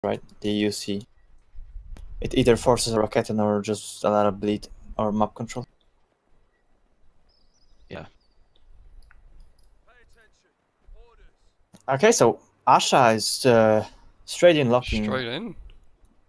right? The UC. It either forces a Rocketten or just a lot of bleed or map control. Yeah. Okay, so Asha is straight in locking Straight in.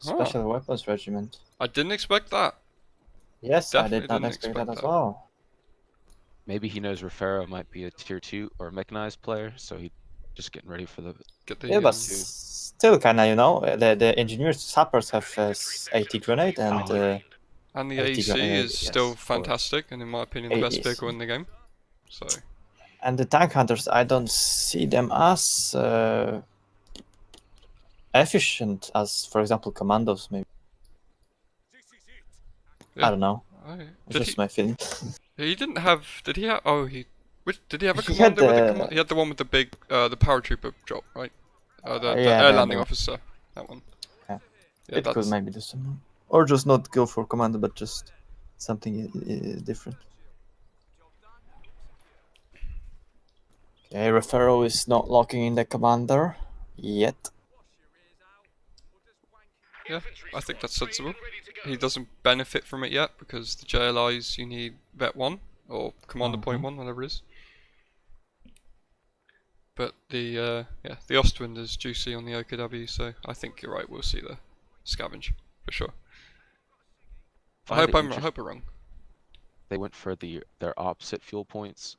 special weapons regiment. I didn't expect that. Yes, I Definitely did not didn't expect expect that as that. well. Maybe he knows Refero might be a tier 2 or a mechanized player, so he just getting ready for the Get the Yeah, but two. still, kinda, you know, the engineers sappers have AT grenade and and the AT AC grenade. is still Yes, or fantastic, and in my opinion, the best vehicle in the game. So And the tank hunters, I don't see them as efficient as, for example, commandos. Maybe yeah. I don't know. It's Did just my feeling. he didn't have? Did he have? Oh, did he have a He had commander with a the- command? He had the one with the big, the paratrooper job, right? The yeah, air the landing one. officer, that one. Yeah. Yeah, It could that's maybe do some, or just not go for commando, but just something different. Okay, Refero is not locking in the commander yet. yeah. I think that's sensible. He doesn't benefit from it yet because the JLIs you need Vet 1 or Commander Point 1, whatever it is. But the the Ostwind is juicy on the OKW, so I think you're right. We'll see the scavenge for sure. I hope we're wrong. They went for their opposite fuel points.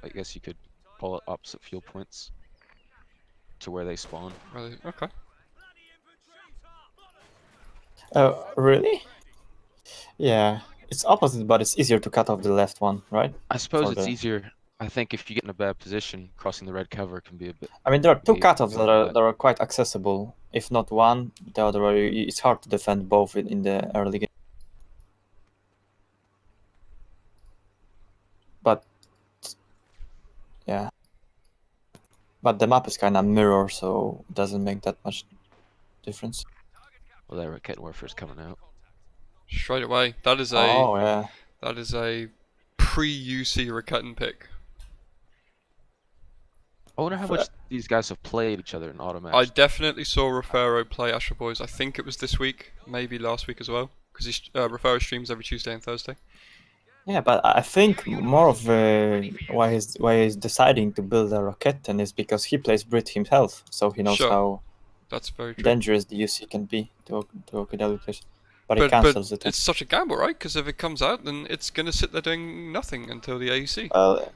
I guess you could call it opposite fuel points to where they spawn. Okay. Really? Yeah, it's opposite, but it's easier to cut off the left one, right? I suppose For it's the- easier. I think if you get in a bad position, crossing the red cover can be a bit. I mean, there are two be cutoffs a that are quite accessible. If not one, the other way. It's hard to defend both in the early game. But yeah, but the map is kind of mirror, so it doesn't make that much difference. Well, that Rocket Warfare is coming out. Straight away. That is a Oh yeah. that is a pre-UC Rakuten pick. I wonder how much these guys have played each other in auto match. I definitely saw Refero play Ashablois. I think it was this week, maybe last week as well, because Refero streams every Tuesday and Thursday. Yeah, but I think more of why he's deciding to build a Rocketten is because he plays Brit himself, so he knows Sure. how That's very true. dangerous the UC can be to OKW players. But he cancels it. It's such a gamble, right? Because if it comes out, then it's going to sit there doing nothing until the AEC. Well,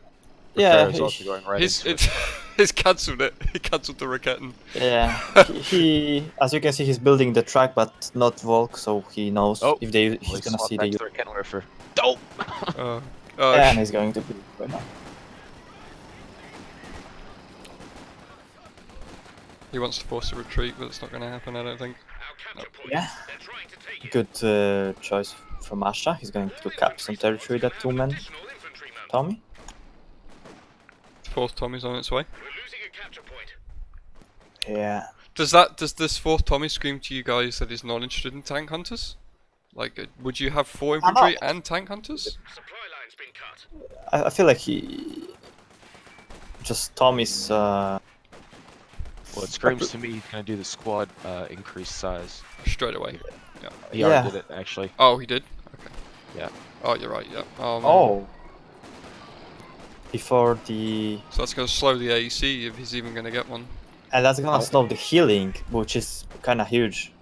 yeah, Refero's also going right into it. He's cancelled it. He cancelled the Rakuten. yeah. he, as you can see, he's building the track, but not Volk, so he knows if he's gonna see the. Rocket Warfare. Dope. And he's going to be right now. He wants to force a retreat, but it's not going to happen, I don't think. No. Yeah. Good choice from Asha. He's going to cap some territory that two-man Tommy. Fourth Tommy's on its way. Yeah. Does this fourth Tommy scream to you guys that he's not interested in tank hunters? Like, would you have 4 infantry and tank hunters? I feel like he just Tommy's. Well, it screams to me he's gonna do the squad increased size. Straight away. Yeah. He already did it actually. Oh, he did. Okay. Yeah. Oh, you're right. Yeah. Oh. Before the. So that's going to slow the AEC if he's even going to get one. And that's gonna slow the healing, which is kind of huge,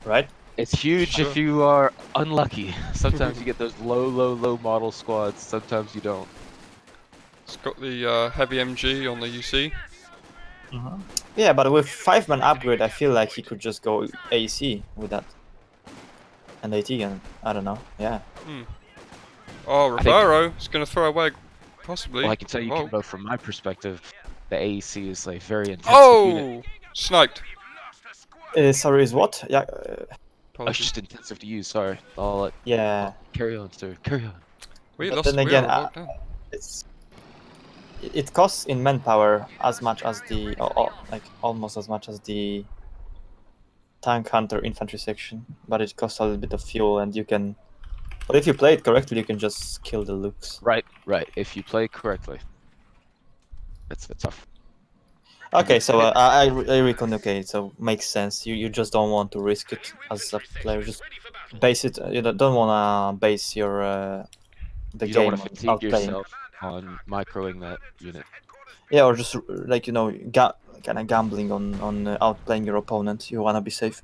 right? It's huge if you are unlucky. Sometimes you get those low model squads. Sometimes you don't. It's got the heavy MG on the UC. Yeah, but with 5-man upgrade, I feel like he could just go AC with that. And AT gun. I don't know. Yeah. Oh, Refero is going to throw away, possibly. Well, I can tell you, Kimbo, from my perspective, the AEC is like very intensive unit. Sniped. Sorry, is what? Yeah. It's just intensive to use. Sorry. I'll let carry on, sir. Carry on. We but lost. Then again, it's it costs in manpower as much as the like almost as much as the tank hunter infantry section, but it costs a little bit of fuel, and you can. But if you play it correctly, you can just kill the looks. Right. If you play correctly. That's tough. Okay, so I reckon okay, so makes sense. You just don't want to risk it as a player. Just base it. You don't wanna base your the You don't want game to on fatigue outplaying. yourself on microing that unit. Yeah, or just like kind of gambling on outplaying your opponent. You wanna be safe.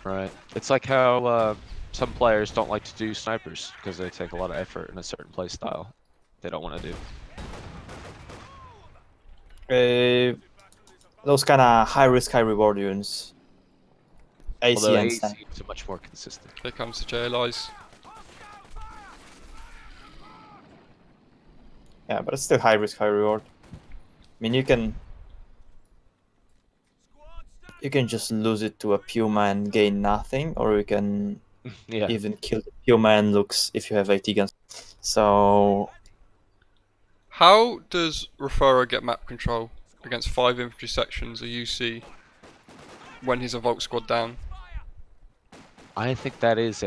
Right. It's like how some players don't like to do snipers because they take a lot of effort in a certain play style they don't want to do. Those kind of high risk, high reward units. AC Although and AC sniper. is much more consistent. Here comes the JLIs. Yeah, but it's still high risk, high reward. I mean, you can just lose it to a Puma and gain nothing, or you can Yeah. even kill the Puma and looks if you have AT guns. So How does Refero get map control against 5 infantry sections, a UC, when he's a Volk squad down? I think that is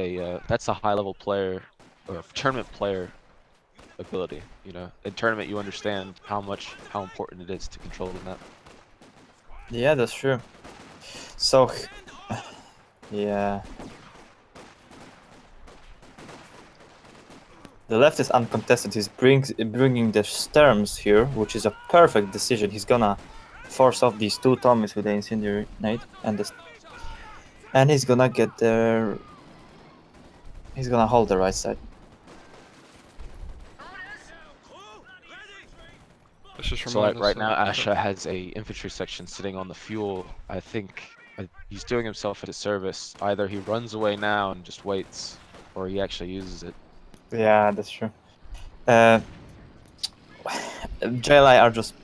that's a high level player or tournament player ability. You know, in tournament you understand how important it is to control the map. yeah, that's true. So yeah. The left is uncontested. He's bringing the Sturms here, which is a perfect decision. He's gonna force off these two Tommies with the incendiary nade, and he's gonna get there. He's gonna hold the right side. Let's just So like remind right us. now, Asha has a infantry section sitting on the fuel. I think he's doing himself a disservice. Either he runs away now and just waits, or he actually uses it. Yeah, that's true. JLI are just.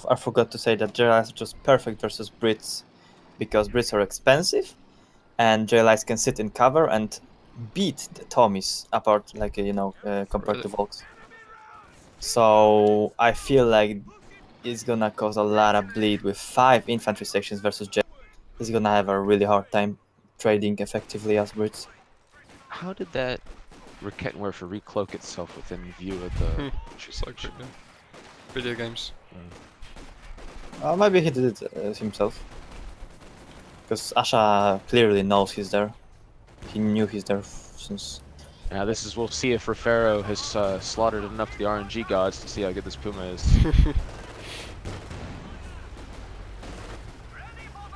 I forgot to say that JLI is just perfect versus Brits, because Brits are expensive, and JLIs can sit in cover and beat the Tommies apart, like compared to Really? Volks. So I feel like it's gonna cause a lot of bleed with 5 infantry sections versus J. He's gonna have a really hard time trading effectively as Brits. How did that Rakettenwerfer recloak itself within view of the So quick, yeah. Video games. Maybe he did it himself. Because Asha clearly knows he's there. He knew he's there since. Now we'll see if Refero has slaughtered enough of the RNG gods to see how good this Puma is.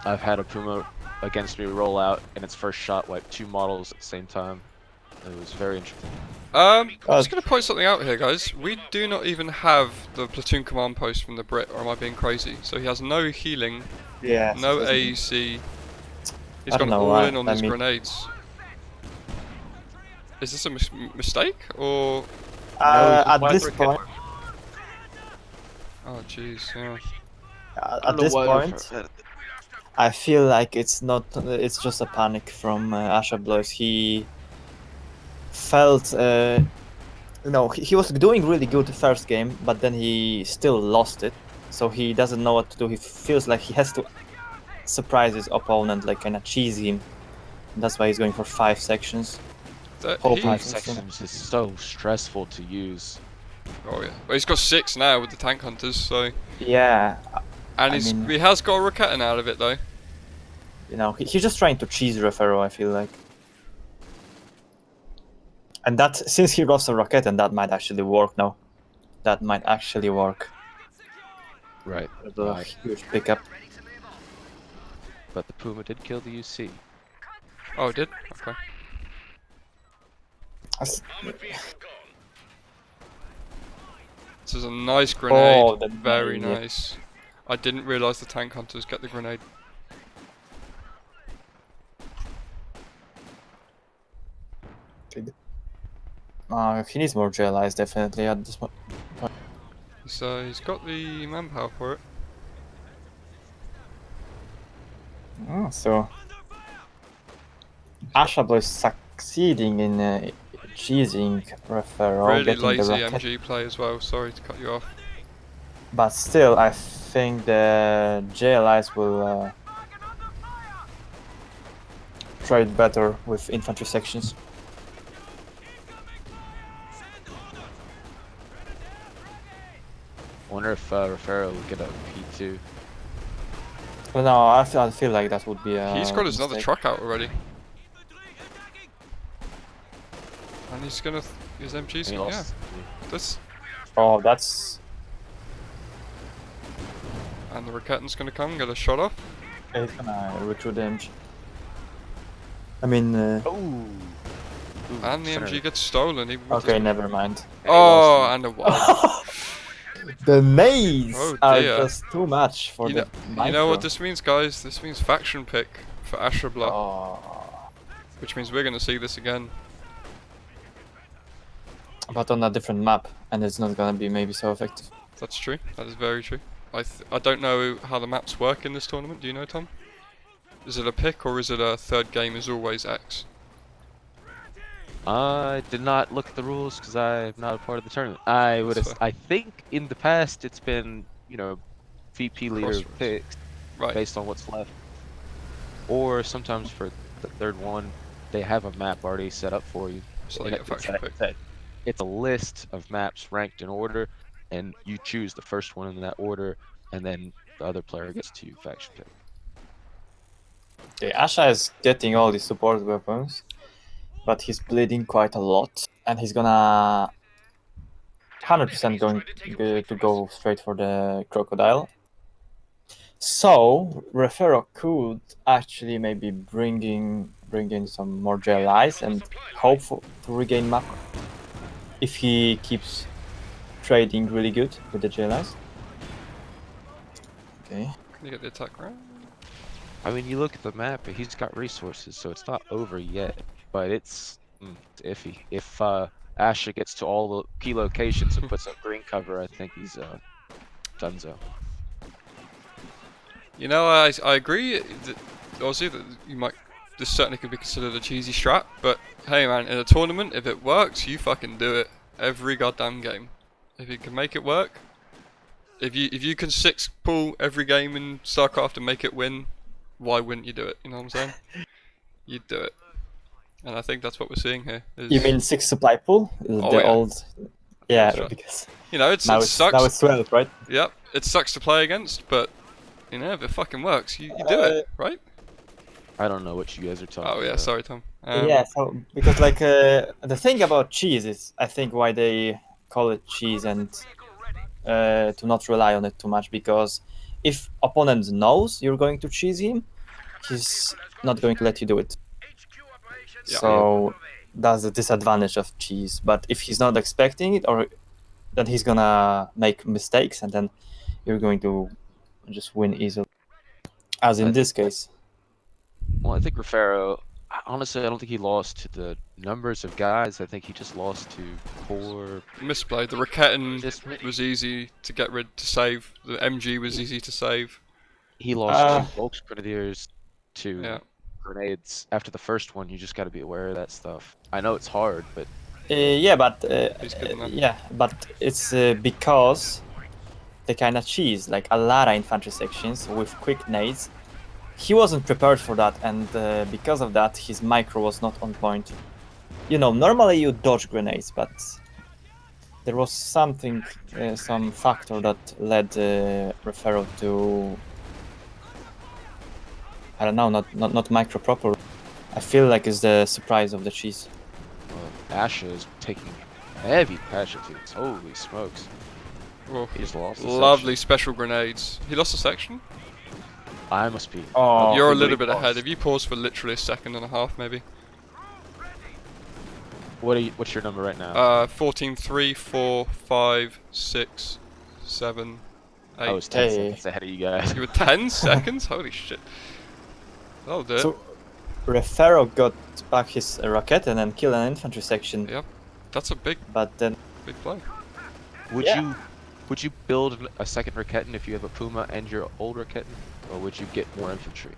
I've had a Puma against me roll out and its first shot wiped 2 models at the same time. It was very interesting. I'm just going to point something out here, guys. We do not even have the platoon command post from the Brit, or am I being crazy? So he has no healing, Yeah. no AEC. He's I don't gone know all why. in on his grenades. Is this a mistake, or...? At this point, Oh jeez, yeah. at this point, I feel like it's not. It's just a panic from Ashablois. He felt, he was doing really good the first game, but then he still lost it. So he doesn't know what to do. He feels like he has to surprise his opponent, like kind of cheese him. That's why he's going for 5 sections. Hope 5 sections is so stressful to use. Oh yeah. Well, he's got 6 now with the tank hunters, so. Yeah. And he has got a Rockettan out of it though. He's just trying to cheese Refero, I feel like. And that, since he lost a Rockettan, that might actually work now. That might actually work. Right. A huge pickup. But the Puma did kill the UC. Oh, it did? Okay. This is a nice grenade. Oh, very nice. I didn't realise the tank hunters get the grenade. He needs more JLIs definitely at this point. So he's got the manpower for it. So Ashablois is succeeding in cheesing Refero, Really getting lazy the rocket. MG play as well. Sorry to cut you off. But still, I think the JLIs will trade better with infantry sections. I wonder if Refero will get a P2. But no, I feel like that would be a He's got his another mistake. truck out already. And he's gonna... his MG's... And he yeah. lost. This... Oh, that's... And the Raketten's gonna come, get a shot off. He's gonna recruit the MG. I mean... Ooh. And the center. MG gets stolen. He okay, never mind. And he lost Oh, him. and a wall. The nades Oh, are dear. just too much for You the know micro. what this means, guys? This means faction pick for Ashablois, Oh. which means we're gonna see this again. But on a different map, and it's not gonna be maybe so effective. That's true. That is very true. I don't know how the maps work in this tournament. Do you know, Tom? Is it a pick or is it a third game is always X? I did not look at the rules because I'm not a part of the tournament. I would. That's fair. I think in the past it's been, VP leader Crossroads. picks Right. based on what's left, or sometimes for the third one they have a map already set up for you. So they And get a faction pick. it's a list of maps ranked in order, and you choose the first one in that order, and then the other player gets to faction pick. Okay, Asha is getting all the support weapons, but he's bleeding quite a lot, and he's gonna 100% going to go straight for the crocodile. So Refero could actually maybe bring in some more gel eyes and hope to regain map if he keeps trading really good with the gel eyes. Okay. Can you get the attack round? I mean, you look at the map, he's got resources, so it's not over yet, but it's iffy. If Asha gets to all the key locations and puts up green cover, I think he's donezo. You know, I agree. Obviously, that you might. This certainly could be considered a cheesy strat, but hey, man, in a tournament, if it works, you fucking do it every goddamn game. If you can make it work, if you can six pull every game in StarCraft and make it win, why wouldn't you do it? You know what I'm saying? You'd do it, and I think that's what we're seeing here. Is, You mean 6 supply pool? Oh, The yeah. old. Yeah, Sure. because you know, now it it's sucks. now it's 12, right? Yep, it sucks to play against, but you know, if it fucking works, you do it, right? I don't know what you guys are talking Oh yeah, about. sorry, Tom. Yeah, so because like the thing about cheese is, I think why they call it cheese and to not rely on it too much, because if opponent knows you're going to cheese him, he's not going to let you do it. Yeah. So that's the disadvantage of cheese. But if he's not expecting it, or then he's gonna make mistakes, and then you're going to just win easily. As in this case. Well, I think Refero, honestly, I don't think he lost to the numbers of guys. I think he just lost to core. Misplayed. The Raketten Just was easy to get rid to save. The MG was easy to save. he lost to Volks Grenadiers to Yeah. grenades. After the first one, you just got to be aware of that stuff. I know it's hard, but Yeah, but He's good enough. yeah, but it's because they kind of cheese like a lot of infantry sections with quick nades. He wasn't prepared for that, and because of that, his micro was not on point. You know, normally you dodge grenades, but there was something, some factor that led Refero to, I don't know, not micro proper. I feel like it's the surprise of the cheese. Asha is taking heavy casualties. Holy smokes. Oh, He just lost the lovely section. special grenades. He lost a section? I must be. Oh, You're a he little really bit ahead. paused. If you pause for literally a second and a half, maybe. What's your number right now? 14, 3, 4, 5, 6, 7, 8. I was 10 Hey. seconds ahead of you guys. You were 10 seconds? Holy shit. That'll do it. So Refero got back his rocket and then killed an infantry section, Yep. That's a big but then play. Would you build a second Raketten if you have a Puma and your old Raketten, or would you get more infantry?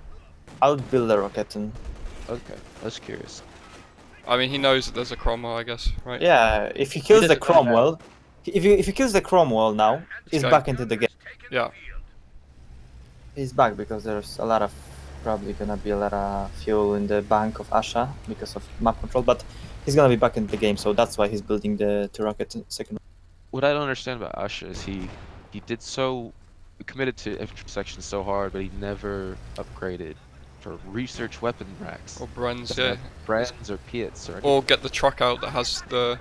I'll build a rocket and Okay, I was curious. I mean, he knows that there's a Cromwell, I guess, right? yeah, if he kills the doesn't know Cromwell, if he kills the Cromwell now, he's going. back into the game. Yeah. He's back because there's a lot of probably gonna be a lot of fuel in the bank of Asha because of map control, but he's gonna be back in the game, so that's why he's building the two rocket second. What I don't understand about Asha is he did so committed to infantry section so hard, but he never upgraded for research weapon racks. Or Bren's, Doesn't yeah. have brands or pits or anything. Or get the truck out that has the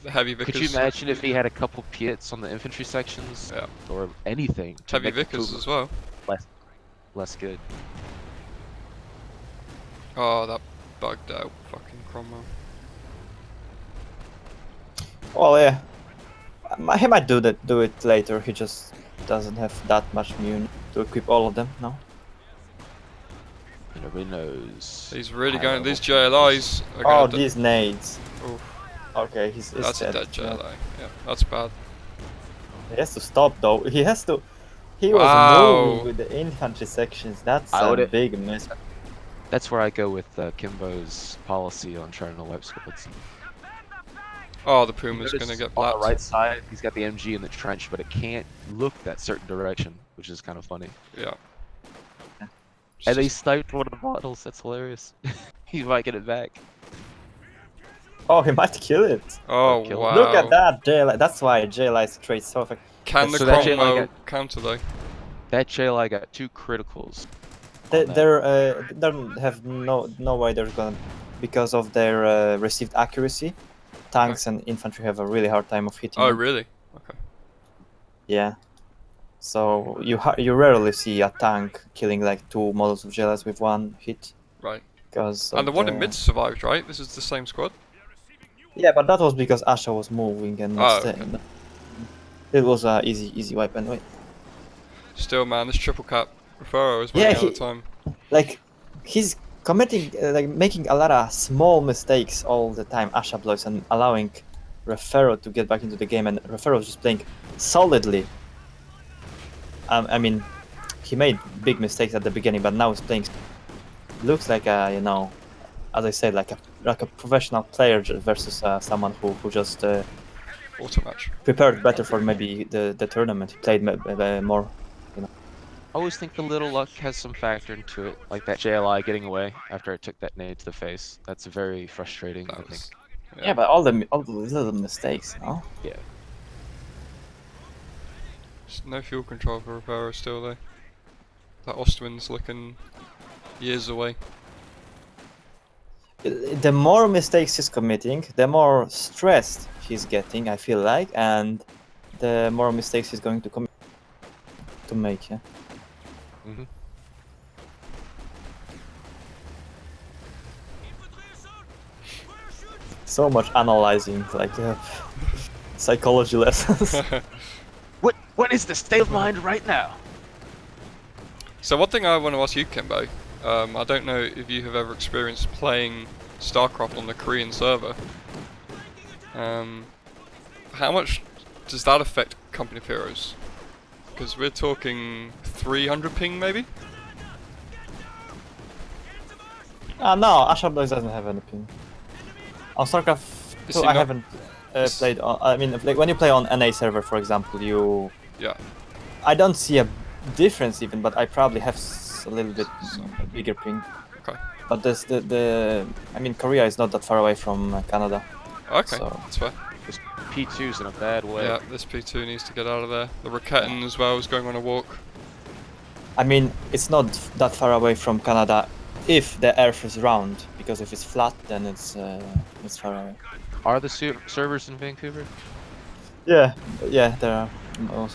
heavy Vickers. Could you imagine if he had a couple pits on the infantry sections? Yeah. Or anything to Heavy make the Vickers Puma as well. less good? Oh, that bugged out fucking Cromwell. Well, yeah. He might do it later. He just doesn't have that much mun to equip all of them. No. Nobody knows. He's really high going. level These players. JLIs are Oh, going to. these nades. Oof, Okay, he's that's dead. a dead JLI. Yeah, that's bad. He has to stop though. He has to. He Wow. was moving with the infantry sections. That's I a would've- big miss. That's where I go with Kimbo's policy on trying to wipe squads. Oh, the Puma's Notice going to get on blacked. the right side, he's got the MG in the trench, but it can't look that certain direction, which is kind of funny. Yeah. And they sniped one of the models. That's hilarious. He might get it back. Oh, he might kill it. Oh, kill. wow. Look at that JLI. That's why JLI is trade so effective. Can the So that JLI Cromwell counter though? That JLI got 2 criticals. They on that. they don't have no way they're gonna, because of their received accuracy. Tanks and infantry have a really hard time of hitting. Oh, them. really? Okay. Yeah. So you rarely see a tank killing like 2 models of JLIs with 1 hit. Right. Because And the one in mid survived, right? This is the same squad? Yeah, but that was because Asha was moving and not Oh, staying. It was a easy wipe anyway. Still, man, this triple cap Refero is Yeah, running out of time. Like, he's committing, like, making a lot of small mistakes all the time, Ashablois, and allowing Refero to get back into the game, and Refero was just playing solidly. I mean, he made big mistakes at the beginning, but now he's playing. Looks like a, you know, as I said, like a professional player versus someone who just Auto match. prepared better for maybe the tournament. He played more. I always think the little luck has some factor into it, like that JLI getting away after I took that nade to the face. That's very frustrating, I That think. was, Yeah, but all the little mistakes, no? Yeah. Just no fuel control for Refero still though. That Ostwind's looking years away. The more mistakes he's committing, the more stressed he's getting, I feel like, and the more mistakes he's going to make. Yeah. Mm-hmm. So much analyzing, like psychology lessons. What is the state of mind right now? So one thing I want to ask you, Kimbo, I don't know if you have ever experienced playing StarCraft on the Korean server. How much does that affect Company of Heroes? Because we're talking 300 ping maybe? No, Ashablois doesn't have any ping. On StarCraft Is 2, he I not- haven't played on. I mean, like when you play on NA server, for example, Yeah. I don't see a difference even, but I probably have a little bit bigger ping. Okay. But I mean, Korea is not that far away from Canada. Okay, So- that's fair. This P2's in a bad way. Yeah, this P2 needs to get out of there. The Raketin as well is going on a walk. I mean, it's not that far away from Canada if the Earth is round, because if it's flat, then it's far away. Are the servers in Vancouver? Yeah, there are.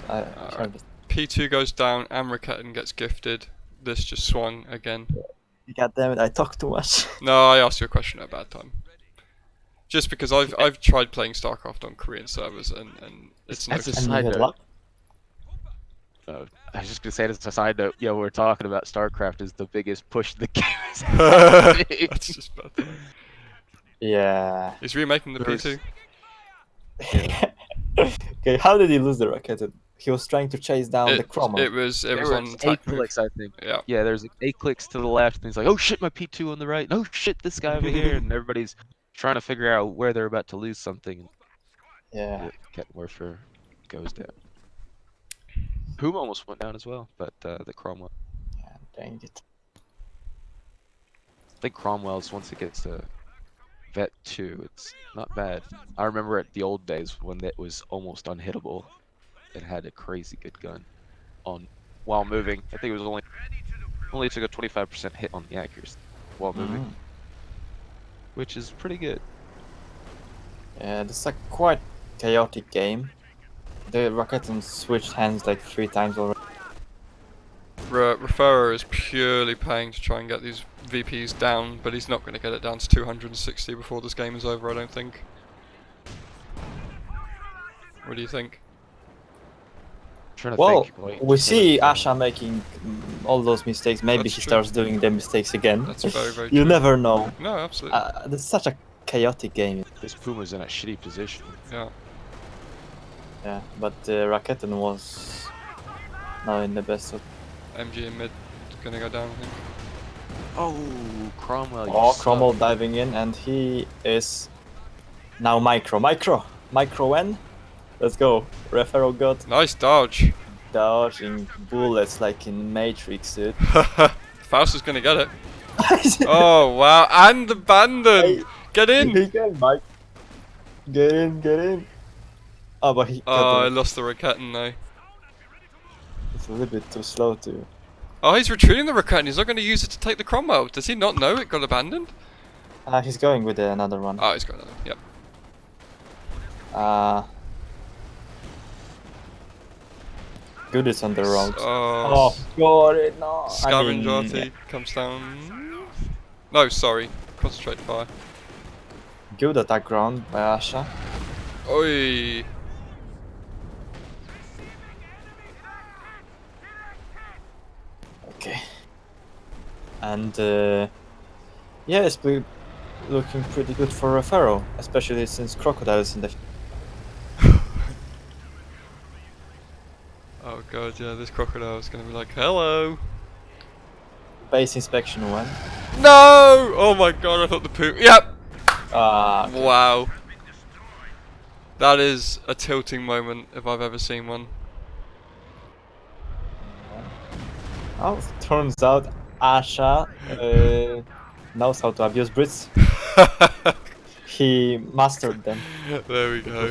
I heard it. P2 goes down and Raketin gets gifted. This just swung again. God damn it! I talk too much. No, I asked you a question at a bad time. Just because I've tried playing StarCraft on Korean servers and it's no That's a And you side had note. luck? I was just gonna say as a side note, yeah, we're talking about StarCraft is the biggest push the game is That's just bad. Yeah. He's remaking the There's- P2. Okay, how did he lose the rocket? He was trying to chase down the Chroma. It was There on was attack 8 move. clicks, I think. Yeah. Yeah, there's like 8 clicks to the left, and he's like, "Oh shit, my P2 on the right. No shit, this guy over here," and everybody's trying to figure out where they're about to lose something. Yeah. And Captain Warfare goes down. Puma almost went down as well, but the Cromwell. Yeah, dang it. I think Cromwell's once it gets to Vet 2, it's not bad. I remember at the old days when it was almost unhittable. It had a crazy good gun on while moving. I think it was only took a 25% hit on the accuracy while moving, Mhm. which is pretty good. Yeah, this is a quite chaotic game. The Raketen switched hands like 3 times already. Refero is purely paying to try and get these VPs down, but he's not going to get it down to 260 before this game is over, I don't think. What do you think? Trying to Well, think. Wait, we just let see it, Asha making all those mistakes. Maybe That's he true. starts doing the mistakes again. That's very, very You true. never know. No, absolutely. This is such a chaotic game. This Puma's in a shitty position. Yeah. Yeah, but Raketen was now in the best of. MG in mid gonna go down, I think. Oh, Cromwell. Oh, You Cromwell suck. diving in, and he is now micro N. Let's go. Refero got Nice dodge. dodging bullets like in Matrix, dude. Faust is gonna get it. Oh wow, and abandon! Hey, Get in! He can, Mike. Get in. Oh, but he Oh, I got lost the Raketten though. it's a little bit too slow to. Oh, he's retreating the Raketten, he's not gonna use it to take the Cromwell. Does he not know it got abandoned? He's going with another one. Oh, he's got another, yep. Good is on the road. Oh, got it, no. Scavengati comes down. No, sorry. Concentrate fire. Good attack round by Asha. Oi! Okay. And yeah, it's looking pretty good for Refero, especially since Crocodile is in the. Oh god, yeah, this crocodile is gonna be like, hello! Base inspection one. No! Oh my god, I thought the poop. Yep! Okay. Wow. That is a tilting moment if I've ever seen one. Oh, turns out Asha knows how to abuse Brits. He mastered them. There we go.